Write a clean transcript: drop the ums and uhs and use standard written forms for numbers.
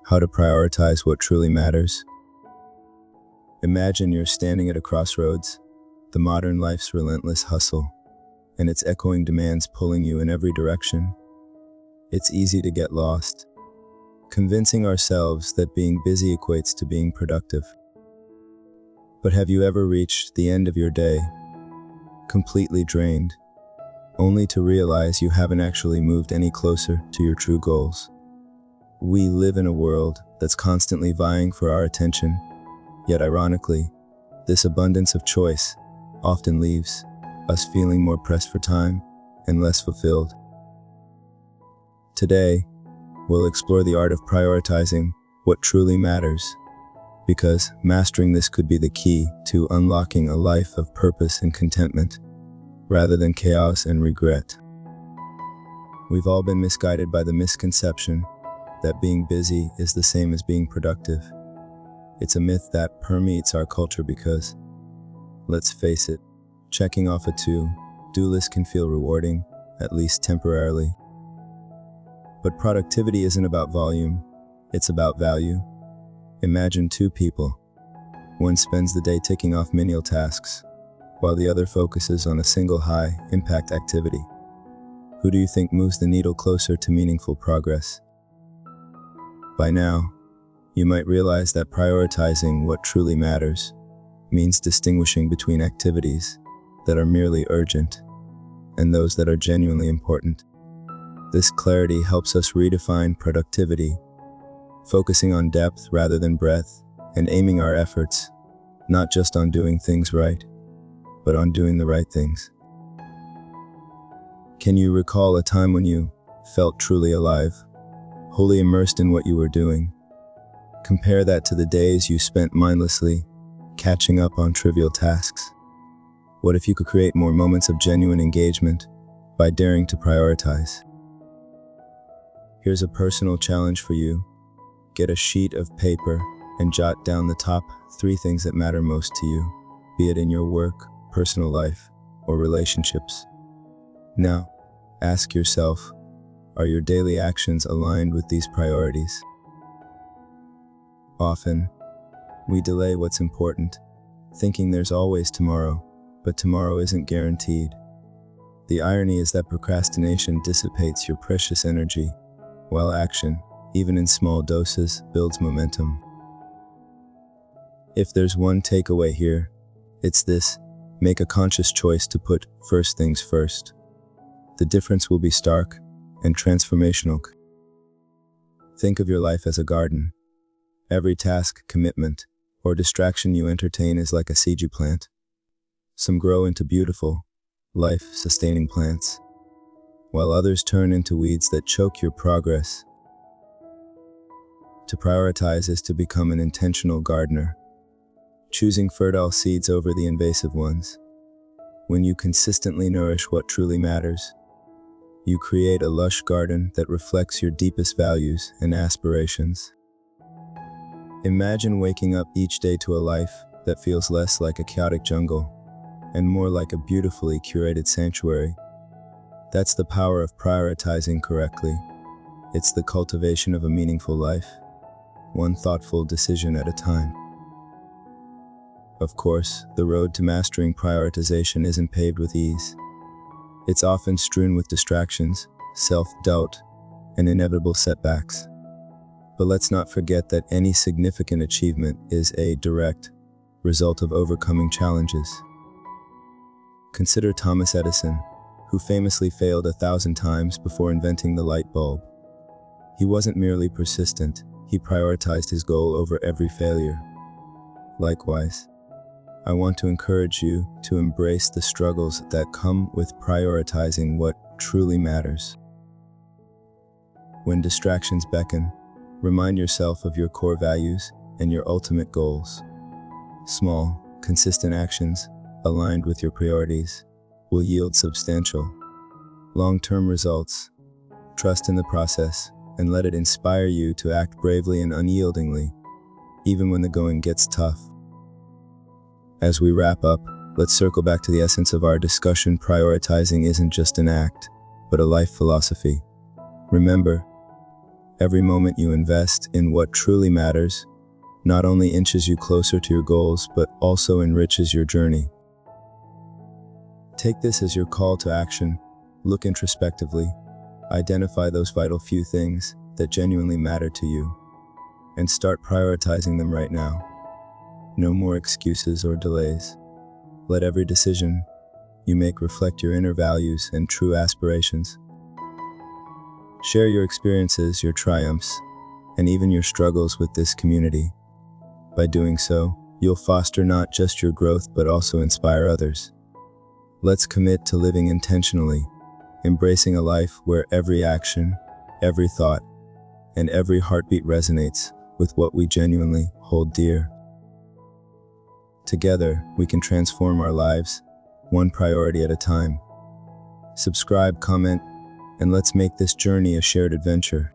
How to prioritize what truly matters. Imagine you're standing at a crossroads, the modern life's relentless hustle, and its echoing demands pulling you in every direction. It's easy to get lost, convincing ourselves that being busy equates to being productive. But have you ever reached the end of your day, completely drained, only to realize you haven't actually moved any closer to your true goals? We live in a world that's constantly vying for our attention, yet ironically, this abundance of choice often leaves us feeling more pressed for time and less fulfilled. Today, we'll explore the art of prioritizing what truly matters, because mastering this could be the key to unlocking a life of purpose and contentment, rather than chaos and regret. We've all been misguided by the misconception that being busy is the same as being productive. It's a myth that permeates our culture because, let's face it, checking off a to-do list can feel rewarding, at least temporarily. But productivity isn't about volume, it's about value. Imagine two people. One spends the day ticking off menial tasks, while the other focuses on a single high-impact activity. Who do you think moves the needle closer to meaningful progress? By now, you might realize that prioritizing what truly matters means distinguishing between activities that are merely urgent and those that are genuinely important. This clarity helps us redefine productivity, focusing on depth rather than breadth, and aiming our efforts not just on doing things right, but on doing the right things. Can you recall a time when you felt truly alive, wholly immersed in what you were doing? Compare that to the days you spent mindlessly catching up on trivial tasks. What if you could create more moments of genuine engagement by daring to prioritize? Here's a personal challenge for you. Get a sheet of paper and jot down the top 3 things that matter most to you, be it in your work, personal life, or relationships. Now, ask yourself, are your daily actions aligned with these priorities? Often, we delay what's important, thinking there's always tomorrow, but tomorrow isn't guaranteed. The irony is that procrastination dissipates your precious energy, while action, even in small doses, builds momentum. If there's one takeaway here, it's this: make a conscious choice to put first things first. The difference will be stark and transformational. Think of your life as a garden. Every task, commitment, or distraction you entertain is like a seed you plant. Some grow into beautiful, life-sustaining plants, while others turn into weeds that choke your progress. To prioritize is to become an intentional gardener, choosing fertile seeds over the invasive ones. When you consistently nourish what truly matters, you create a lush garden that reflects your deepest values and aspirations. Imagine waking up each day to a life that feels less like a chaotic jungle and more like a beautifully curated sanctuary. That's the power of prioritizing correctly. It's the cultivation of a meaningful life, one thoughtful decision at a time. Of course, the road to mastering prioritization isn't paved with ease. It's often strewn with distractions, self-doubt, and inevitable setbacks. But let's not forget that any significant achievement is a direct result of overcoming challenges. Consider Thomas Edison, who famously failed 1,000 times before inventing the light bulb. He wasn't merely persistent, he prioritized his goal over every failure. Likewise, I want to encourage you to embrace the struggles that come with prioritizing what truly matters. When distractions beckon, remind yourself of your core values and your ultimate goals. Small, consistent actions aligned with your priorities will yield substantial, long-term results. Trust in the process and let it inspire you to act bravely and unyieldingly, even when the going gets tough. As we wrap up, let's circle back to the essence of our discussion. Prioritizing isn't just an act, but a life philosophy. Remember, Every moment you invest in what truly matters not only inches you closer to your goals, but also enriches your journey. Take this as your call to action. Look introspectively. Identify those vital few things that genuinely matter to you, and start prioritizing them right now. No more excuses or delays. Let every decision you make reflect your inner values and true aspirations. Share your experiences, your triumphs, and even your struggles with this community. By doing so, you'll foster not just your growth but also inspire others. Let's commit to living intentionally, embracing a life where every action, every thought, and every heartbeat resonates with what we genuinely hold dear. Together, we can transform our lives, one priority at a time. Subscribe, comment, and let's make this journey a shared adventure.